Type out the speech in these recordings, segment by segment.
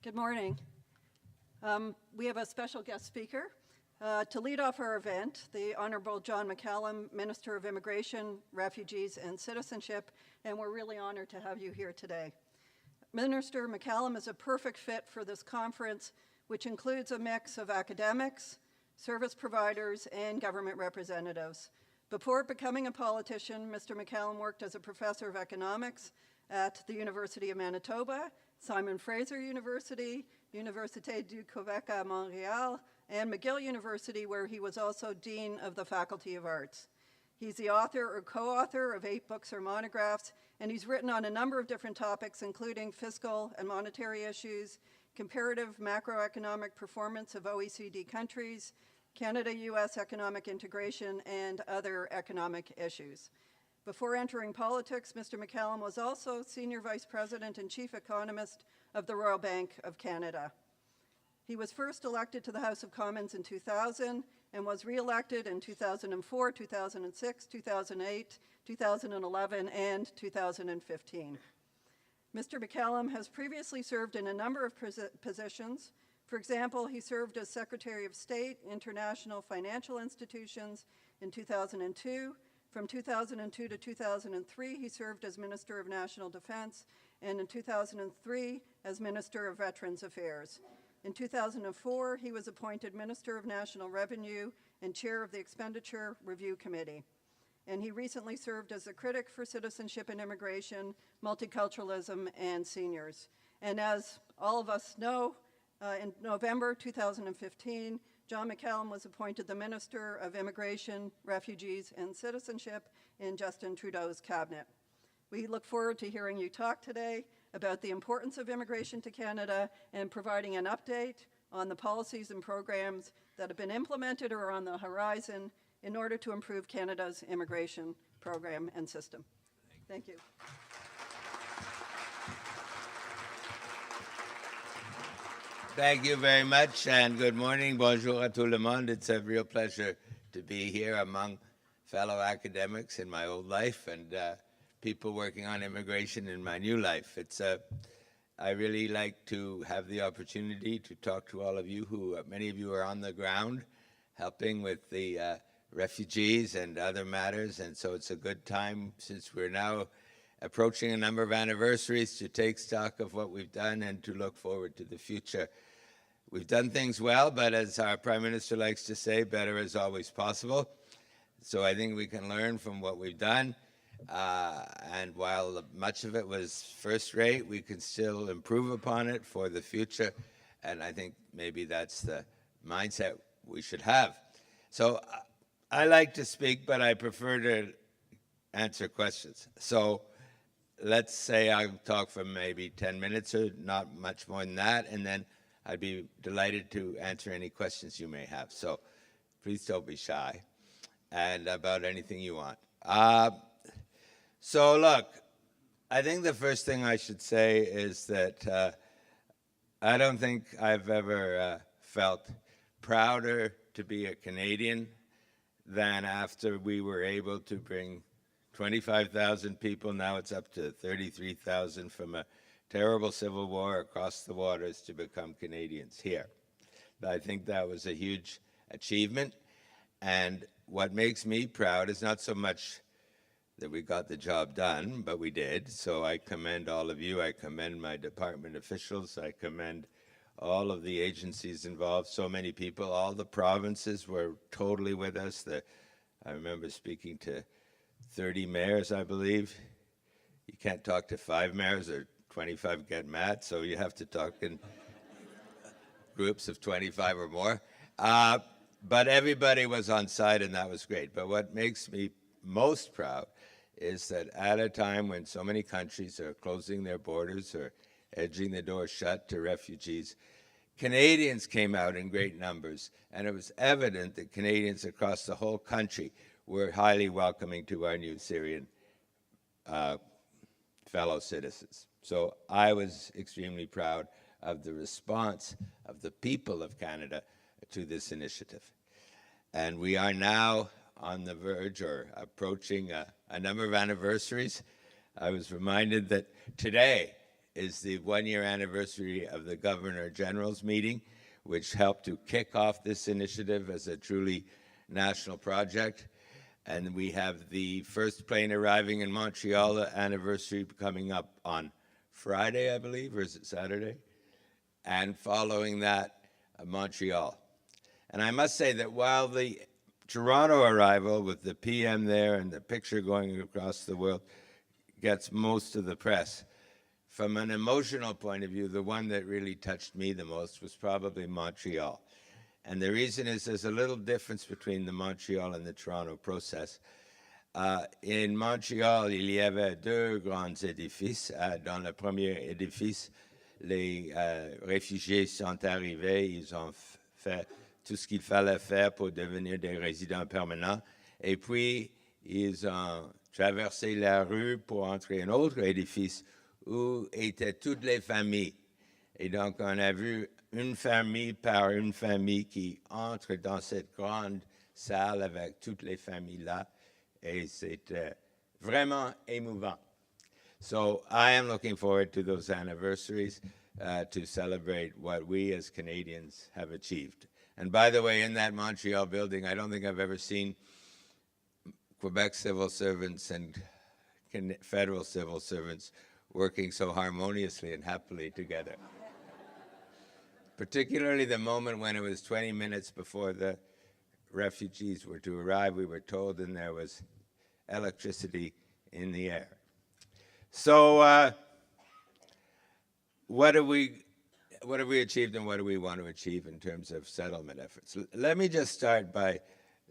Good morning. We have a special guest speaker. To lead off our event, the Honourable John McCallum, Minister of Immigration, Refugees and Citizenship, and we're really honored to have you here today. Minister McCallum is a perfect fit for this conference, which includes a mix of academics, service providers, and government representatives. Before becoming a politician, Mr. McCallum worked as a professor of economics at the University of Manitoba, Simon Fraser University, Université du Québec à Montréal, and McGill University, where he was also Dean of the Faculty of Arts. He's the author or co-author of 8 books or monographs, and he's written on a number of different topics, including fiscal and monetary issues, comparative macroeconomic performance of OECD countries, Canada-US economic integration, and other economic issues. Before entering politics, Mr. McCallum was also Senior Vice President and Chief Economist of the Royal Bank of Canada. He was first elected to the House of Commons in 2000 and was re-elected in 2004, 2006, 2008, 2011, and 2015. Mr. McCallum has previously served in a number of positions. For example, he served as Secretary of State, International Financial Institutions in 2002. From 2002 to 2003, he served as Minister of National Defense, and in 2003 as Minister of Veterans Affairs. In 2004, he was appointed Minister of National Revenue and Chair of the Expenditure Review Committee. And he recently served as a critic for citizenship and immigration, multiculturalism, and seniors. And as all of us know, in November 2015, John McCallum was appointed the Minister of Immigration, Refugees, and Citizenship in Justin Trudeau's cabinet. We look forward to hearing you talk today about the importance of immigration to Canada and providing an update on the policies and programs that have been implemented or are on the horizon in order to improve Canada's immigration program and system. Thank you. Thank you very much, and good morning. Bonjour à tout le monde. It's a real pleasure to be here among fellow academics in my old life and people working on immigration in my new life. I really like to have the opportunity to talk to all of you who, many of you are on the ground helping with the refugees and other matters, and so it's a good time since we're now approaching a number of anniversaries to take stock of what we've done and to look forward to the future. We've done things well, but as our Prime Minister likes to say, better is always possible. So I think we can learn from what we've done. And while much of it was first rate, we can still improve upon it for the future. And I think maybe that's the mindset we should have. So I like to speak, but I prefer to answer questions. So let's say I'll talk for maybe 10 minutes or not much more than that, and then I'd be delighted to answer any questions you may have. So please don't be shy and about anything you want. So look, I think the first thing I should say is that I don't think I've ever felt prouder to be a Canadian than after we were able to bring 25,000 people, now it's up to 33,000 from a terrible civil war across the waters to become Canadians here. I think that was a huge achievement, and what makes me proud is not so much that we got the job done, but we did. So I commend all of you, I commend my department officials, I commend all of the agencies involved, so many people, all the provinces were totally with us. I remember speaking to 30 mayors, I believe. You can't talk to 5 mayors or 25 get mad, so you have to talk in groups of 25 or more. But everybody was on side, and that was great. But what makes me most proud is that at a time when so many countries are closing their borders or edging the door shut to refugees, Canadians came out in great numbers, and it was evident that Canadians across the whole country were highly welcoming to our new Syrian fellow citizens. So I was extremely proud of the response of the people of Canada to this initiative. And we are now on the verge or approaching a number of anniversaries. I was reminded that today is the 1-year anniversary of the Governor General's meeting, which helped to kick off this initiative as a truly national project. And we have the first plane arriving in Montreal, the anniversary coming up on Friday, I believe, or is it Saturday? And following that, Montreal. And I must say that while the Toronto arrival with the PM there and the picture going across the world gets most of the press, from an emotional point of view, the one that really touched me the most was probably Montreal. And the reason is there's a little difference between the Montreal and the Toronto process. In Montreal, il y avait deux grands édifices. Dans le premier édifice, les réfugiés sont arrivés, ils ont fait tout ce qu'il fallait faire pour devenir des résidents permanents. Et puis, ils ont traversé la rue pour entrer dans un autre édifice où étaient toutes les familles. Et donc, on a vu une famille par une famille qui entre dans cette grande salle avec toutes les familles là. Et c'était vraiment émouvant. So I am looking forward to those anniversaries to celebrate what we as Canadians have achieved. And by the way, in that Montreal building, I don't think I've ever seen Quebec civil servants and federal civil servants working so harmoniously and happily together. Particularly the moment when it was 20 minutes before the refugees were to arrive, we were told, and there was electricity in the air. So what have we achieved and what do we want to achieve in terms of settlement efforts? Let me just start by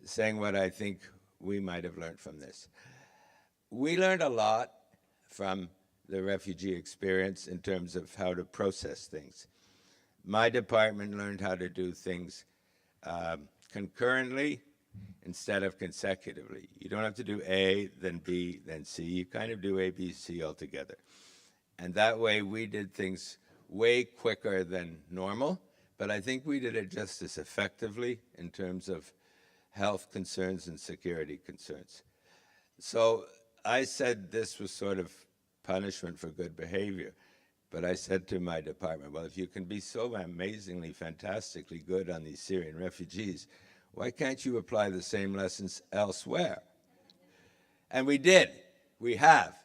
saying what I think we might have learned from this. We learned a lot from the refugee experience in terms of how to process things. My department learned how to do things concurrently instead of consecutively. You don't have to do A, then B, then C. You kind of do A, B, C all together. And that way we did things way quicker than normal, but I think we did it just as effectively in terms of health concerns and security concerns. So I said this was sort of punishment for good behavior. But I said to my department, well, if you can be so amazingly, fantastically good on these Syrian refugees, why can't you apply the same lessons elsewhere? And we did. We have.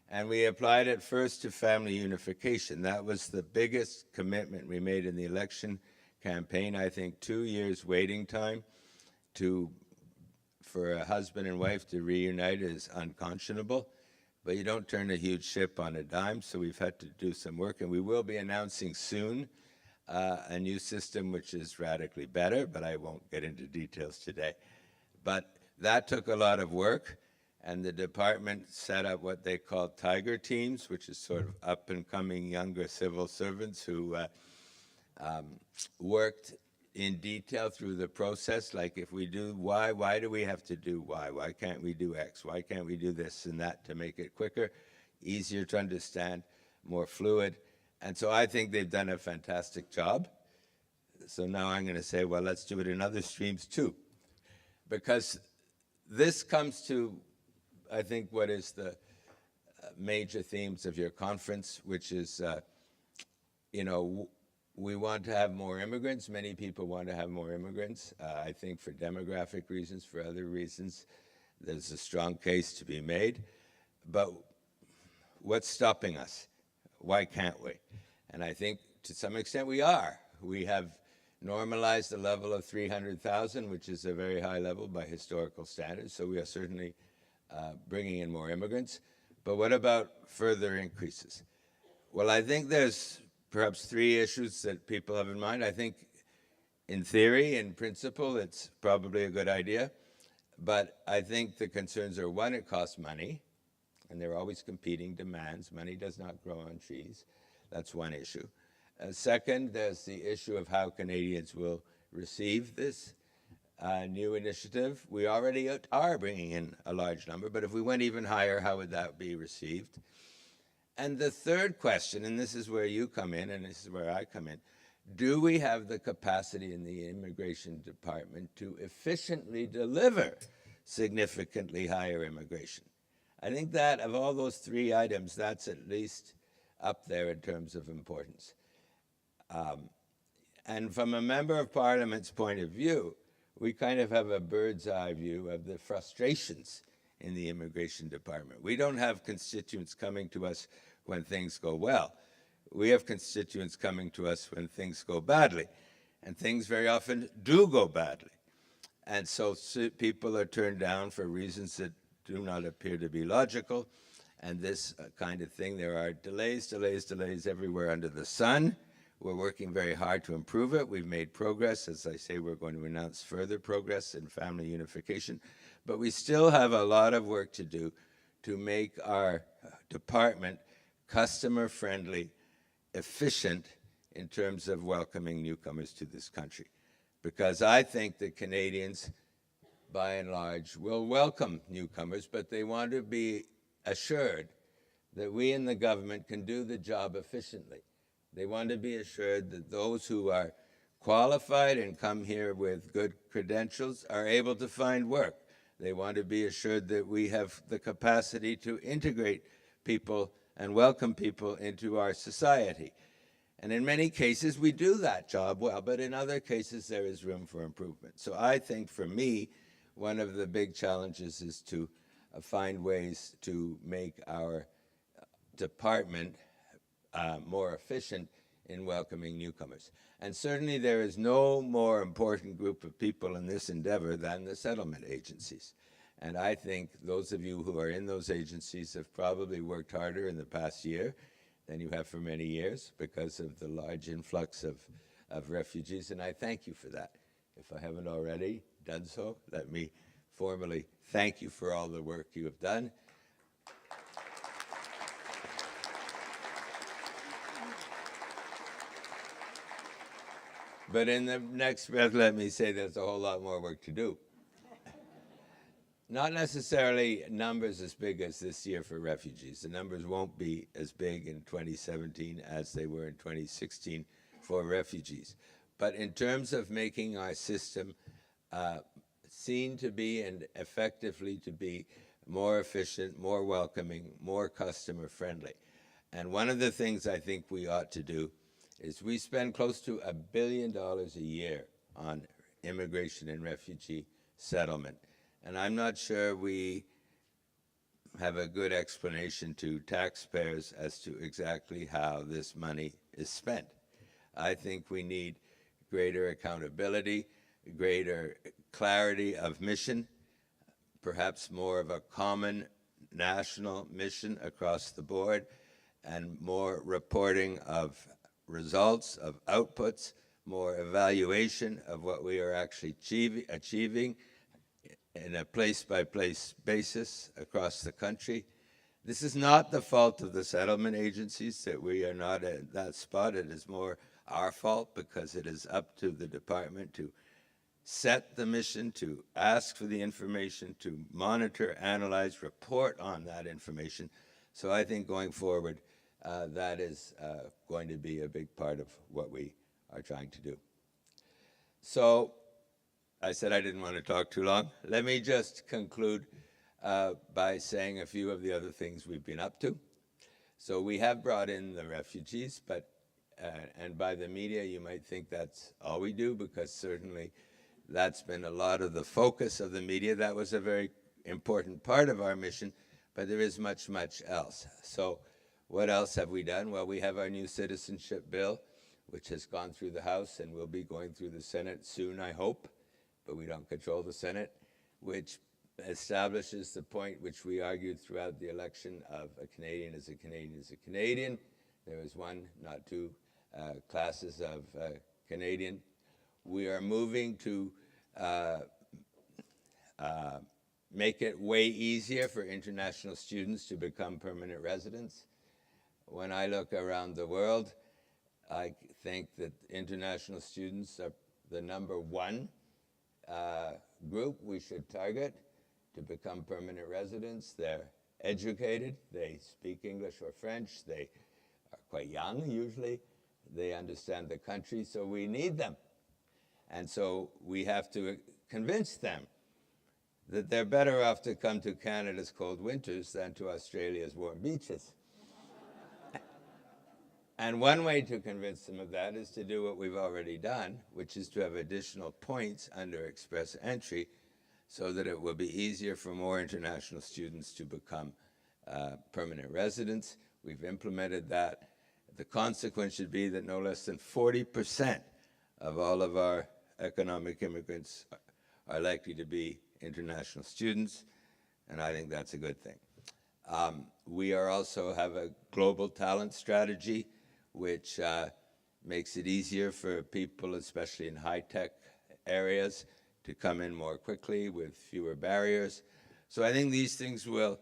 And we applied it first to family unification. That was the biggest commitment we made in the election campaign. I think 2 years waiting time for a husband and wife to reunite is unconscionable. But you don't turn a huge ship on a dime, so we've had to do some work. And we will be announcing soon a new system which is radically better, but I won't get into details today. But that took a lot of work, and the department set up what they call tiger teams, which is sort of up-and-coming younger civil servants who worked in detail through the process, like if we do Y, why do we have to do Y? Why can't we do X? Why can't we do this and that to make it quicker, easier to understand, more fluid? And so I think they've done a fantastic job. So now I'm going to say, well, let's do it in other streams too. Because this comes to, I think, what is the major themes of your conference, which is, we want to have more immigrants. Many people want to have more immigrants. I think for demographic reasons, for other reasons, there's a strong case to be made. But what's stopping us? Why can't we? And I think to some extent we are. We have normalized the level of 300,000, which is a very high level by historical standards. So we are certainly bringing in more immigrants. But what about further increases? Well, I think there's perhaps 3 issues that people have in mind. I think in theory, in principle, it's probably a good idea. But I think the concerns are, one, it costs money, and there are always competing demands. Money does not grow on trees. That's one issue. Second, there's the issue of how Canadians will receive this new initiative. We already are bringing in a large number, but if we went even higher, how would that be received? And the third question, and this is where you come in, and this is where I come in, do we have the capacity in the immigration department to efficiently deliver significantly higher immigration? I think that of all those 3 items, that's at least up there in terms of importance. And from a member of Parliament's point of view, we kind of have a bird's eye view of the frustrations in the immigration department. We don't have constituents coming to us when things go well. We have constituents coming to us when things go badly, and things very often do go badly. And so people are turned down for reasons that do not appear to be logical, and this kind of thing. There are delays everywhere under the sun. We're working very hard to improve it. We've made progress. As I say, we're going to announce further progress in family unification. But we still have a lot of work to do to make our department customer-friendly, efficient in terms of welcoming newcomers to this country. Because I think that Canadians, by and large, will welcome newcomers, but they want to be assured that we in the government can do the job efficiently. They want to be assured that those who are qualified and come here with good credentials are able to find work. They want to be assured that we have the capacity to integrate people and welcome people into our society. And in many cases, we do that job well, but in other cases, there is room for improvement. So I think for me, one of the big challenges is to find ways to make our department more efficient in welcoming newcomers. And certainly there is no more important group of people in this endeavor than the settlement agencies. And I think those of you who are in those agencies have probably worked harder in the past year than you have for many years because of the large influx of refugees, and I thank you for that. If I haven't already done so, let me formally thank you for all the work you have done. But in the next breath, let me say there's a whole lot more work to do. Not necessarily numbers as big as this year for refugees. The numbers won't be as big in 2017 as they were in 2016 for refugees. But in terms of making our system seen to be and effectively to be more efficient, more welcoming, more customer friendly. And one of the things I think we ought to do is we spend close to $1 billion a year on immigration and refugee settlement. And I'm not sure we have a good explanation to taxpayers as to exactly how this money is spent. I think we need greater accountability, greater clarity of mission, perhaps more of a common national mission across the board, and more reporting of results, of outputs, more evaluation of what we are actually achieving in a place-by-place basis across the country. This is not the fault of the settlement agencies that we are not at that spot. It is more our fault because it is up to the department to set the mission, to ask for the information, to monitor, analyze, report on that information. So I think going forward, that is going to be a big part of what we are trying to do. So I said I didn't want to talk too long. Let me just conclude by saying a few of the other things we've been up to. So we have brought in the refugees, but and by the media you might think that's all we do, because certainly that's been a lot of the focus of the media. That was a very important part of our mission, but there is much, much else. So what else have we done? Well, we have our new citizenship bill, which has gone through the House and will be going through the Senate soon, I hope, but we don't control the Senate, which establishes the point which we argued throughout the election of a Canadian is a Canadian is a Canadian. There is one, not two, classes of Canadian. We are moving to make it way easier for international students to become permanent residents. When I look around the world, I think that international students are the #1 group we should target to become permanent residents. They're educated, they speak English or French, they are quite young usually, they understand the country, so we need them. And so we have to convince them that they're better off to come to Canada's cold winters than to Australia's warm beaches. And one way to convince them of that is to do what we've already done, which is to have additional points under express entry so that it will be easier for more international students to become permanent residents. We've implemented that. The consequence should be that no less than 40% of all of our economic immigrants are likely to be international students, and I think that's a good thing. We also have a global talent strategy, which makes it easier for people, especially in high-tech areas, to come in more quickly with fewer barriers. So I think these things will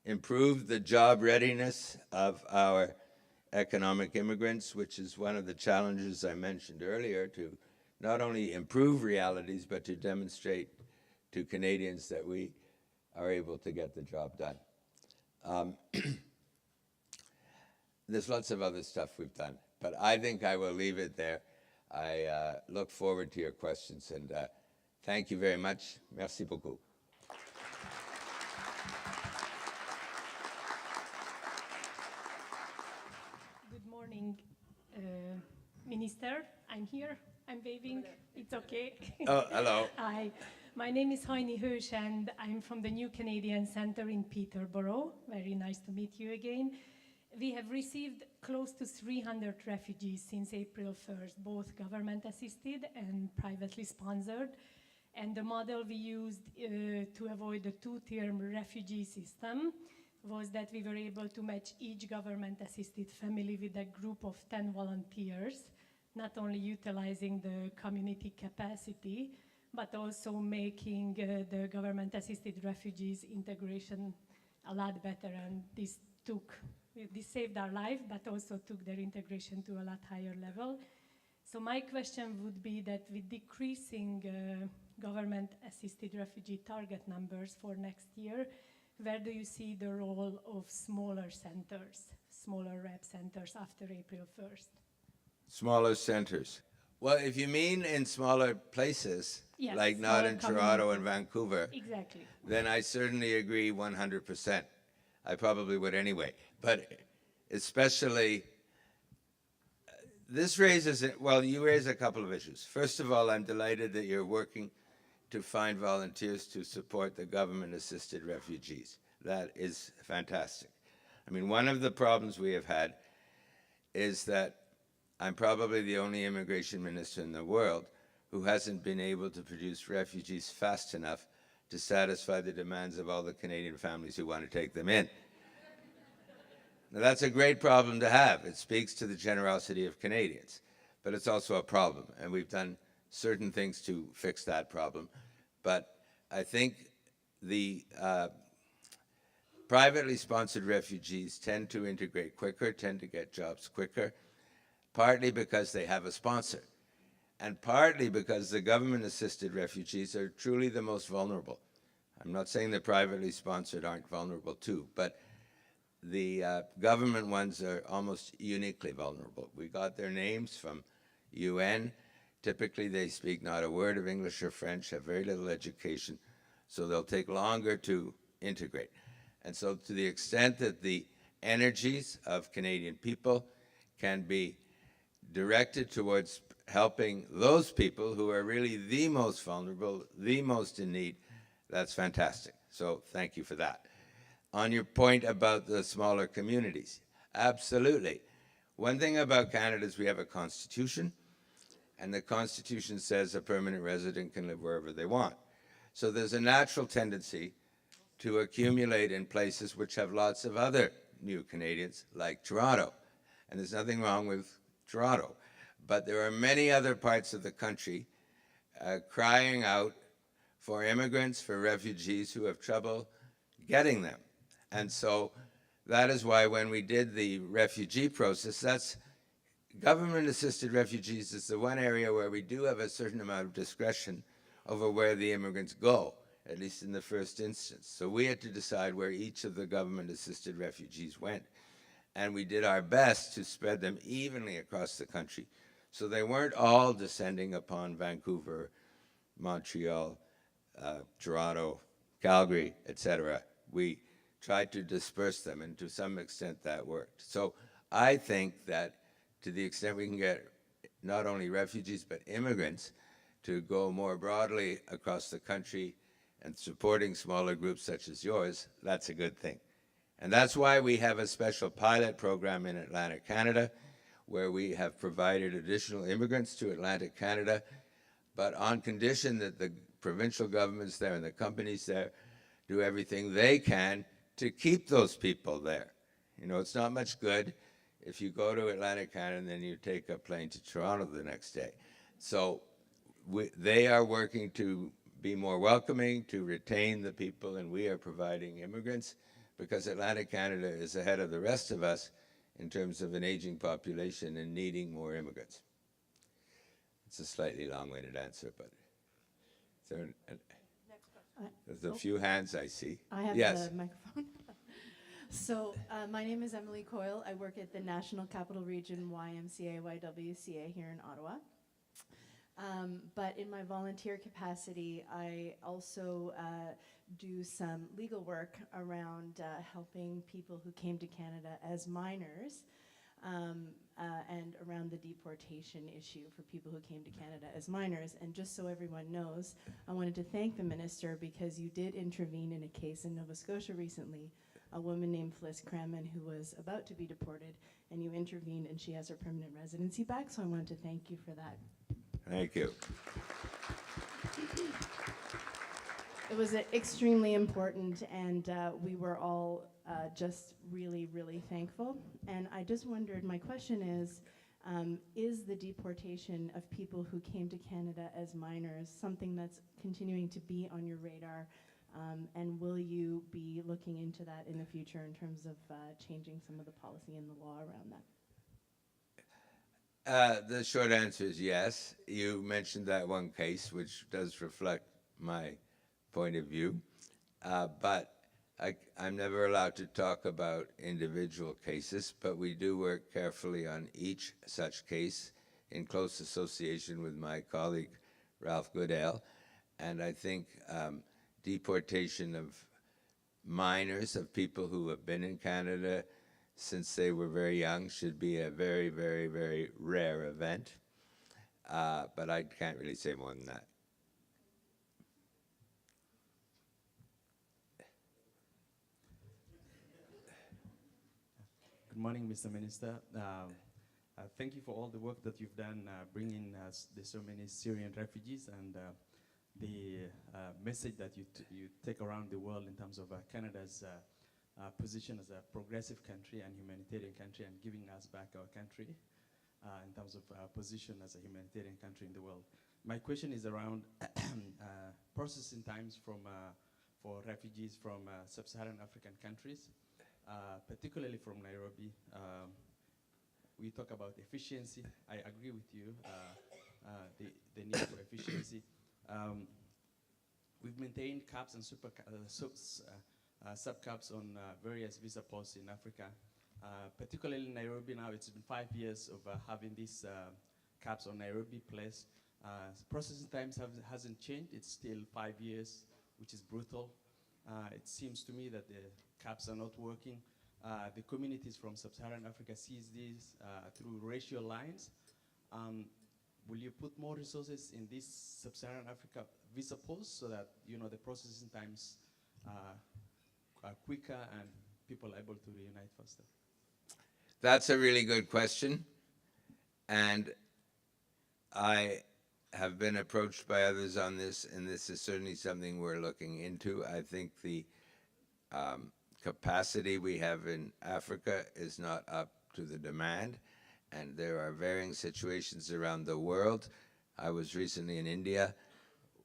improve the job readiness of our economic immigrants, which is one of the challenges I mentioned earlier, to not only improve realities, but to demonstrate to Canadians that we are able to get the job done. There's lots of other stuff we've done, but I think I will leave it there. I look forward to your questions, and thank you very much. Merci beaucoup. Good morning, Minister. I'm here. I'm waving. It's okay. Oh, hello. Hi. My name is Heini Hős, and I'm from the New Canadian Centre in Peterborough. Very nice to meet you again. We have received close to 300 refugees since April 1st, both government-assisted and privately sponsored. And the model we used to avoid the two-tier refugee system was that we were able to match each government-assisted family with a group of 10 volunteers, not only utilizing the community capacity, but also making the government-assisted refugees integration a lot better. And this saved our life, but also took their integration to a lot higher level. So my question would be that with decreasing government-assisted refugee target numbers for next year, where do you see the role of smaller centers, smaller rep centers after April 1st? Smaller centers. Well, if you mean in smaller places, Yes, like not in Toronto and Vancouver, exactly. then I certainly agree 100%. I probably would anyway. But especially, this raises, well, you raise a couple of issues. First of all, I'm delighted that you're working to find volunteers to support the government-assisted refugees. That is fantastic. I mean, one of the problems we have had is that I'm probably the only immigration minister in the world who hasn't been able to produce refugees fast enough to satisfy the demands of all the Canadian families who want to take them in. Now, that's a great problem to have. It speaks to the generosity of Canadians, but it's also a problem, and we've done certain things to fix that problem. But I think the privately sponsored refugees tend to integrate quicker, tend to get jobs quicker, partly because they have a sponsor, and partly because the government-assisted refugees are truly the most vulnerable. I'm not saying the privately sponsored aren't vulnerable too, but the government ones are almost uniquely vulnerable. We got their names from UN. Typically, they speak not a word of English or French, have very little education, so they'll take longer to integrate. And so to the extent that the energies of Canadian people can be directed towards helping those people who are really the most vulnerable, the most in need, that's fantastic. So thank you for that. On your point about the smaller communities, absolutely. One thing about Canada is we have a constitution, and the constitution says a permanent resident can live wherever they want. So there's a natural tendency to accumulate in places which have lots of other new Canadians, like Toronto. And there's nothing wrong with Toronto. But there are many other parts of the country crying out for immigrants, for refugees who have trouble getting them. And so that is why when we did the refugee process, that's government-assisted refugees is the one area where we do have a certain amount of discretion over where the immigrants go, at least in the first instance. So we had to decide where each of the government-assisted refugees went. And we did our best to spread them evenly across the country. So they weren't all descending upon Vancouver, Montreal, Toronto, Calgary, etc. We tried to disperse them, and to some extent that worked. So I think that to the extent we can get not only refugees but immigrants to go more broadly across the country and supporting smaller groups such as yours, that's a good thing. And that's why we have a special pilot program in Atlantic Canada, where we have provided additional immigrants to Atlantic Canada, but on condition that the provincial governments there and the companies there do everything they can to keep those people there. You know, it's not much good if you go to Atlantic Canada and then you take a plane to Toronto the next day. So they are working to be more welcoming, to retain the people, and we are providing immigrants because Atlantic Canada is ahead of the rest of us in terms of an aging population and needing more immigrants. It's a slightly long-winded answer, but is there there's a few hands I see. I have Yes. the microphone. So my name is Emily Coyle. I work at the National Capital Region YMCA, YWCA here in Ottawa. But in my volunteer capacity, I also do some legal work around helping people who came to Canada as minors and around the deportation issue for people who came to Canada as minors. And just so everyone knows, I wanted to thank the minister because you did intervene in a case in Nova Scotia recently, a woman named Fliss Cramen who was about to be deported, and you intervened and she has her permanent residency back, so I wanted to thank you for that. Thank you. It was extremely important, and we were all just really, really thankful. And I just wondered, my question is the deportation of people who came to Canada as minors something that's continuing to be on your radar? And will you be looking into that in the future in terms of changing some of the policy and the law around that? The short answer is yes. You mentioned that one case, which does reflect my point of view, but I'm never allowed to talk about individual cases, but we do work carefully on each such case in close association with my colleague, Ralph Goodale, and I think deportation of minors, of people who have been in Canada since they were very young, should be a very, very, very rare event. But I can't really say more than that. Good morning, Mr. Minister. Thank you for all the work that you've done bringing us so many Syrian refugees and the message that you take around the world in terms of Canada's position as a progressive country and humanitarian country and giving us back our country in terms of position as a humanitarian country in the world. My question is around processing times for refugees from sub-Saharan African countries, particularly from Nairobi. We talk about efficiency. I agree with you, the need for efficiency. We've maintained caps and sub-caps on various visa posts in Africa, particularly in Nairobi now. It's been 5 years of having these caps on Nairobi Place. Processing times hasn't changed. It's still 5 years, which is brutal. It seems to me that the caps are not working. The communities from sub-Saharan Africa sees these through racial lines. Will you put more resources in these sub-Saharan Africa visa posts so that the processing times are quicker and people are able to reunite faster? That's a really good question, and I have been approached by others on this, and this is certainly something we're looking into. I think the capacity we have in Africa is not up to the demand, and there are varying situations around the world. I was recently in India,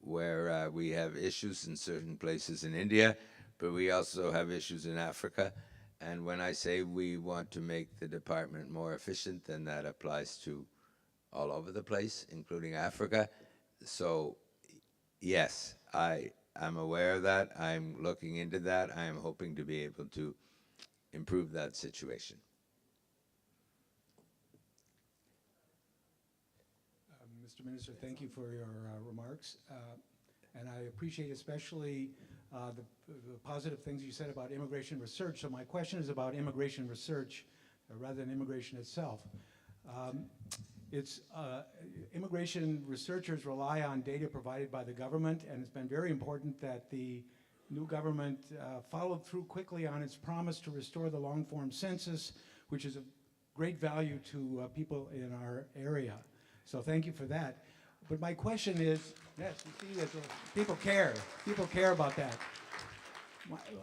where we have issues in certain places in India, but we also have issues in Africa. And when I say we want to make the department more efficient, then that applies to all over the place, including Africa. So yes, I'm aware of that. I'm looking into that. I'm hoping to be able to improve that situation. Mr. Minister, thank you for your remarks. And I appreciate especially the positive things you said about immigration research. So my question is about immigration research rather than immigration itself. Immigration researchers rely on data provided by the government, and it's been very important that the new government followed through quickly on its promise to restore the long-form census, which is of great value to people in our area. So thank you for that. But my question is, yes, you see that people care about that.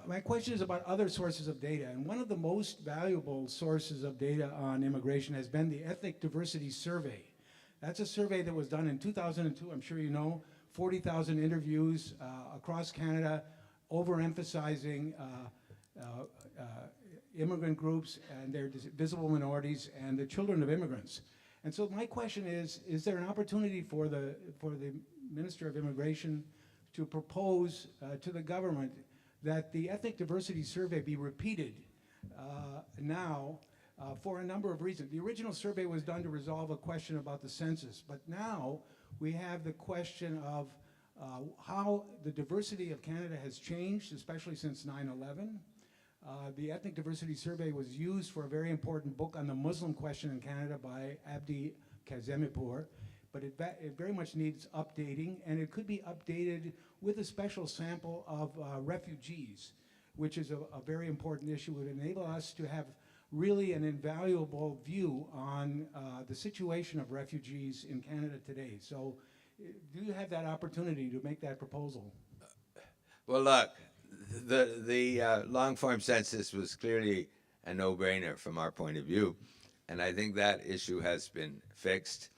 My question is about other sources of data, and one of the most valuable sources of data on immigration has been the Ethnic Diversity Survey. That's a survey that was done in 2002, I'm sure you know, 40,000 interviews across Canada, overemphasizing immigrant groups and their visible minorities and the children of immigrants. And so my question is there an opportunity for the Minister of Immigration to propose to the government that the Ethnic Diversity Survey be repeated now for a number of reasons? The original survey was done to resolve a question about the census, but now we have the question of how the diversity of Canada has changed, especially since 9/11. The Ethnic Diversity Survey was used for a very important book on the Muslim question in Canada by Abdi Kazemipour, but it very much needs updating, and it could be updated with a special sample of refugees, which is a very important issue. It would enable us to have really an invaluable view on the situation of refugees in Canada today. So do you have that opportunity to make that proposal? Well, look, the long-form census was clearly a no-brainer from our point of view, and I think that issue has been fixed.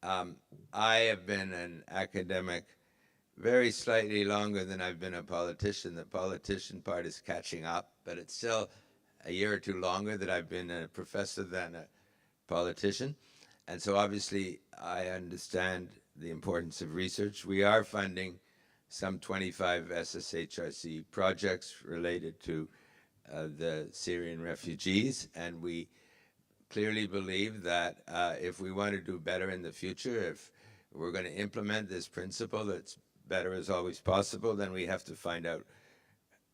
I have been an academic very slightly longer than I've been a politician. The politician part is catching up, but it's still a year or two longer that I've been a professor than a politician. And so obviously I understand the importance of research. We are funding some 25 SSHRC projects related to the Syrian refugees, and we clearly believe that if we want to do better in the future, if we're going to implement this principle that's better is always possible, then we have to find out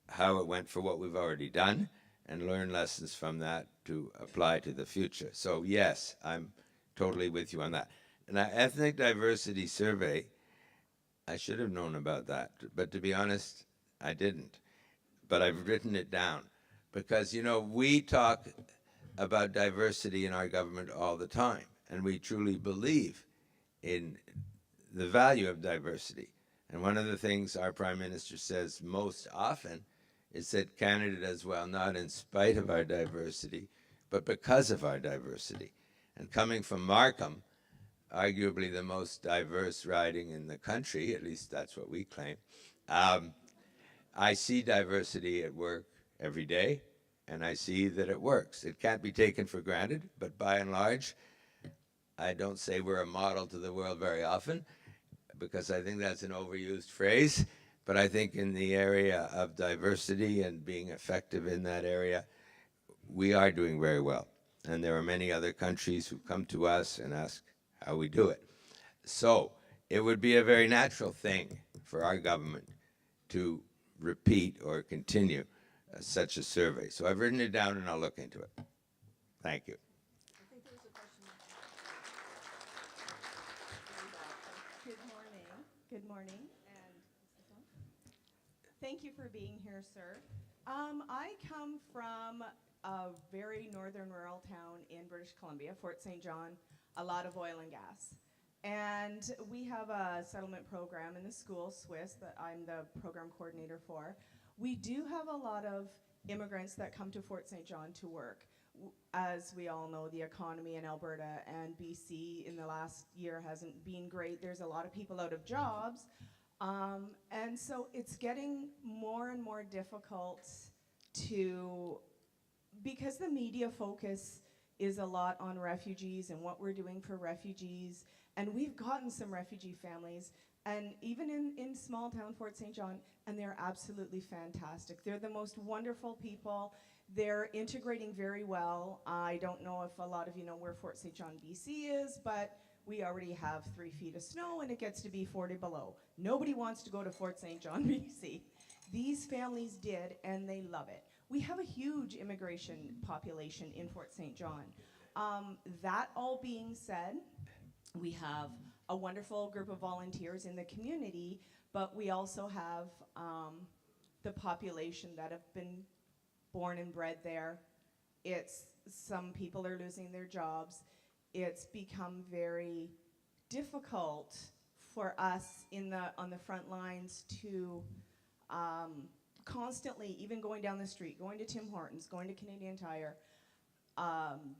how it went for what we've already done and learn lessons from that to apply to the future. So yes, I'm totally with you on that. And our ethnic diversity survey, I should have known about that, but to be honest, I didn't. But I've written it down because, you know, we talk about diversity in our government all the time, and we truly believe in the value of diversity. And one of the things our Prime Minister says most often is that Canada does well not in spite of our diversity, but because of our diversity. And coming from Markham, arguably the most diverse riding in the country, at least that's what we claim, I see diversity at work every day, and I see that it works. It can't be taken for granted, but by and large, I don't say we're a model to the world very often, because I think that's an overused phrase, but I think in the area of diversity and being effective in that area, we are doing very well. And there are many other countries who come to us and ask how we do it. So it would be a very natural thing for our government to repeat or continue such a survey. So I've written it down and I'll look into it. Thank you. I think there was a question. Good morning. Good morning. And is this on? Thank you for being here, sir. I come from a very northern rural town in British Columbia, Fort St. John, a lot of oil and gas. And we have a settlement program in the school, Swiss, that I'm the program coordinator for. We do have a lot of immigrants that come to Fort St. John to work. As we all know, the economy in Alberta and BC in the last year hasn't been great. There's a lot of people out of jobs. And so it's getting more and more difficult to, because the media focus is a lot on refugees and what we're doing for refugees. And we've gotten some refugee families, and even in small town Fort St. John, and they're absolutely fantastic. They're the most wonderful people. They're integrating very well. I don't know if a lot of you know where Fort St. John, BC is, but we already have 3 feet of snow and it gets to be 40 below. Nobody wants to go to Fort St. John, BC. These families did, and they love it. We have a huge immigration population in Fort St. John. That all being said, we have a wonderful group of volunteers in the community, but we also have the population that have been born and bred there. Some people are losing their jobs. It's become very difficult for us on the front lines to constantly, even going down the street, going to Tim Hortons, going to Canadian Tire,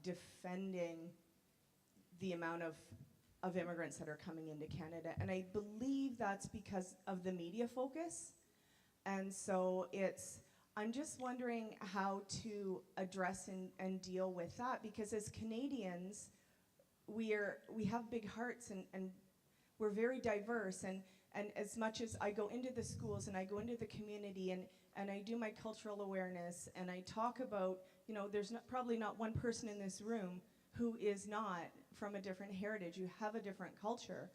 defending the amount of immigrants that are coming into Canada. And I believe that's because of the media focus. And so I'm just wondering how to address and deal with that, because as Canadians, we have big hearts and we're very diverse, and as much as I go into the schools and I go into the community and I do my cultural awareness and I talk about, there's probably not one person in this room who is not from a different heritage. You have a different culture.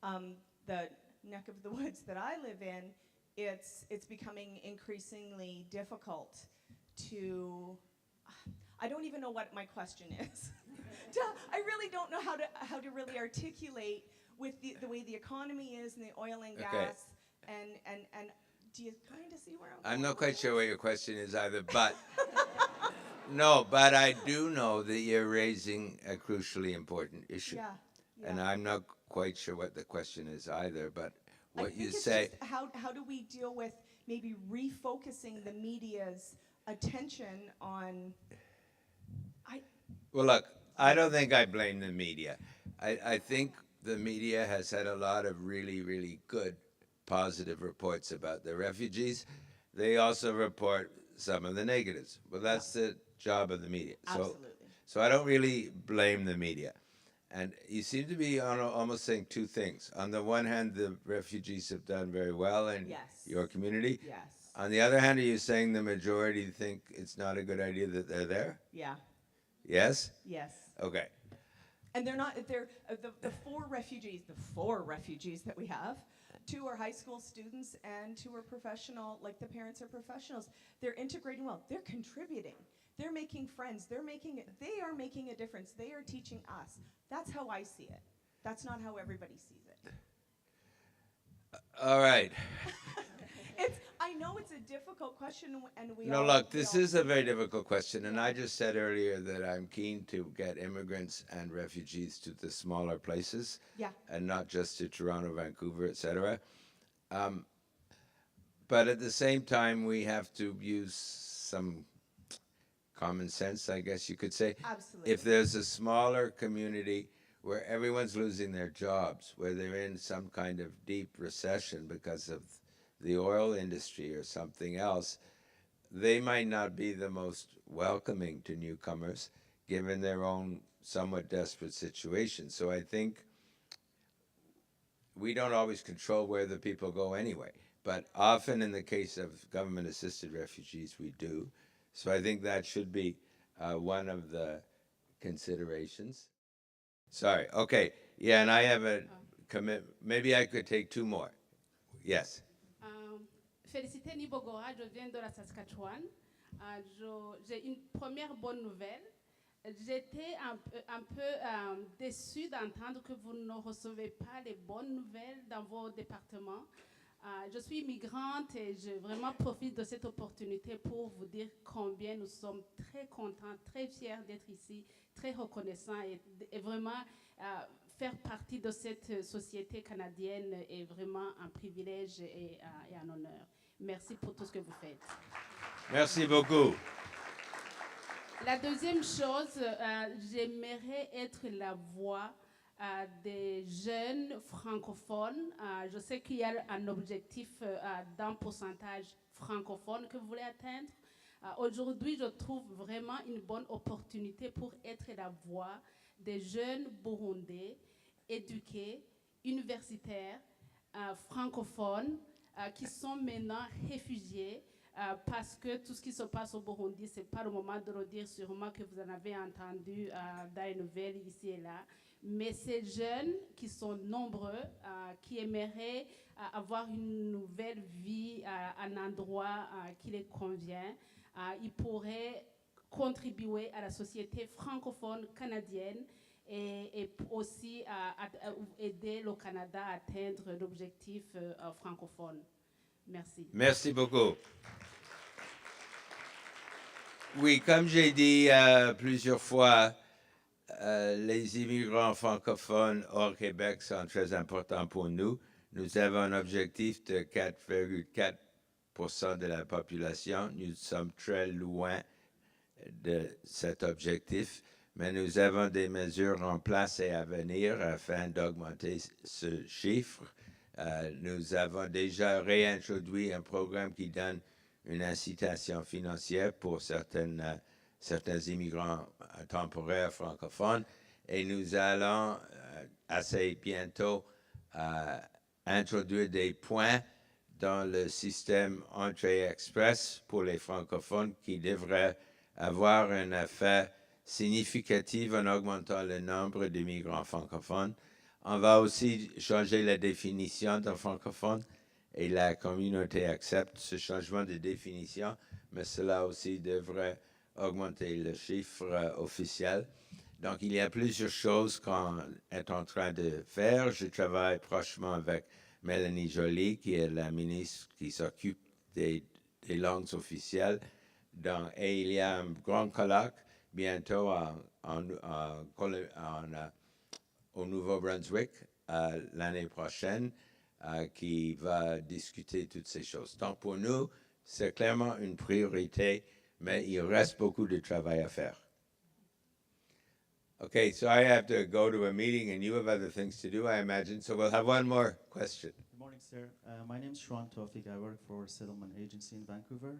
The neck of the woods that I live in, it's becoming increasingly difficult to, I don't even know what my question is. I really don't know how to really articulate with the way the economy is and the oil and gas, and do you kind of see where I'm going? I'm not quite sure what your question is either, but no, but I do know that you're raising a crucially important issue. Yeah. And I'm not quite sure what the question is either, but I what think you it's say. just how do we deal with maybe refocusing the media's attention on? Well, look, I don't think I blame the media. I think the media has had a lot of really, really good, positive reports about the refugees. They also report some of the negatives. Well, that's the job of the media. Absolutely. So I don't really blame the media. And you seem to be almost saying two things. On the one hand, the refugees have done very well in your community. Yes. On the other hand, are you saying the majority think it's not a good idea that they're there? Yeah. Yes? Yes. Okay. And they're the four refugees that we have. 2 are high school students and 2 are professional, like the parents are professionals. They're integrating well. They're contributing. They're making friends. They are making a difference. They are teaching us. That's how I see it. That's not how everybody sees it. All right. I know it's a difficult question, and No, look, this is a very difficult question, and I just said earlier that I'm keen to get immigrants and refugees to the smaller places, and not just to Toronto, Vancouver, etc. But at the same time, we have to use some common sense, I guess you could say. Absolutely. If there's a smaller community where everyone's losing their jobs, where they're in some kind of deep recession because of the oil industry or something else, they might not be the most welcoming to newcomers, given their own somewhat desperate situation. So I think we don't always control where the people go anyway, but often in the case of government-assisted refugees, we do. So I think that should be one of the considerations. Sorry, okay, yeah, and I have a commit. Maybe I could take 2 more. Yes. Félicité Nibogora, je viens de la Saskatchewan. J'ai une première bonne nouvelle. J'étais un peu déçue d'entendre que vous ne recevez pas les bonnes nouvelles dans vos départements. Je suis immigrante et je vraiment profite de cette opportunité pour vous dire combien nous sommes très contents, très fiers d'être ici, très reconnaissants et vraiment faire partie de cette société canadienne est vraiment un privilège et un honneur. Merci pour tout ce que vous faites. Merci beaucoup. La deuxième chose, j'aimerais être la voix des jeunes francophones. Je sais qu'il y a un objectif d'un pourcentage francophone que vous voulez atteindre. Aujourd'hui, je trouve vraiment une bonne opportunité pour être la voix des jeunes Burundais éduqués, universitaires, francophones, qui sont maintenant réfugiés parce que tout ce qui se passe au Burundi, ce n'est pas le moment de le dire, sûrement que vous en avez entendu dans les nouvelles ici et là. Mais ces jeunes qui sont nombreux, qui aimeraient avoir une nouvelle vie, un endroit qui les convient, ils pourraient contribuer à la société francophone canadienne et aussi aider le Canada à atteindre l'objectif francophone. Merci. Merci beaucoup. Oui, comme j'ai dit plusieurs fois, les immigrants francophones hors Québec sont très importants pour nous. Nous avons un objectif de 4,4% de la population. Nous sommes très loin de cet objectif, mais nous avons des mesures en place et à venir afin d'augmenter ce chiffre. Nous avons déjà réintroduit un programme qui donne une incitation financière pour certains immigrants temporaires francophones et nous allons assez bientôt introduire des points dans le système entrée express pour les francophones qui devrait avoir un effet significatif en augmentant le nombre d'immigrants francophones. On va aussi changer la définition d'un francophone et la communauté accepte ce changement de définition, mais cela aussi devrait augmenter le chiffre officiel. Donc, il y a plusieurs choses qu'on est en train de faire. Je travaille prochement avec Mélanie Joly, qui est la ministre qui s'occupe des langues officielles. Et il y a un grand colloque bientôt au Nouveau-Brunswick l'année prochaine qui va discuter toutes ces choses. Donc, pour nous, c'est clairement une priorité, mais il reste beaucoup de travail à faire. Okay, so I have to go to a meeting and you have other things to do, I imagine. So we'll have one more question. Good morning, sir. My name is Shwan Tofik. I work for a settlement agency in Vancouver.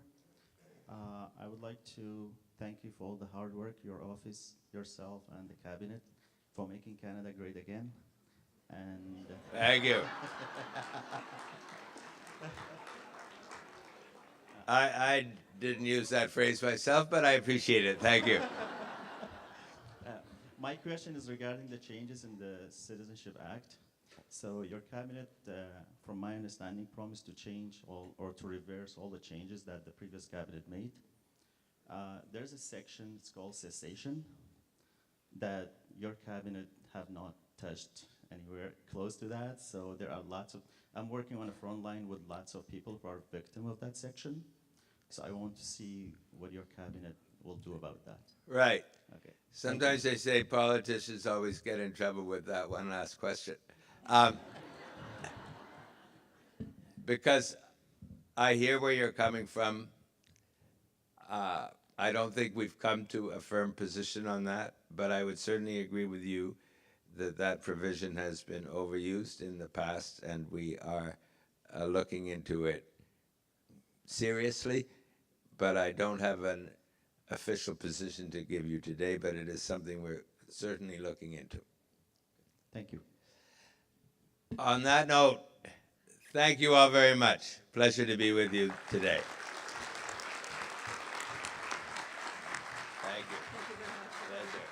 I would like to thank you for all the hard work, your office, yourself, and the cabinet for making Canada great again. And Thank you. I didn't use that phrase myself, but I appreciate it. Thank you. My question is regarding the changes in the Citizenship Act. So your cabinet, from my understanding, promised to change or to reverse all the changes that the previous cabinet made. There's a section, it's called cessation, that your cabinet have not touched anywhere close to that. So there are I'm working on a front line with lots of people who are victim of that section. So I want to see what your cabinet will do about that. Right. Okay. Sometimes they say politicians always get in trouble with that one last question. Because I hear where you're coming from. I don't think we've come to a firm position on that, but I would certainly agree with you that that provision has been overused in the past, and we are looking into it seriously, but I don't have an official position to give you today, but it is something we're certainly looking into. Thank you. On that note, thank you all very much. Pleasure to be with you today. Thank you. Thank you very much. Pleasure.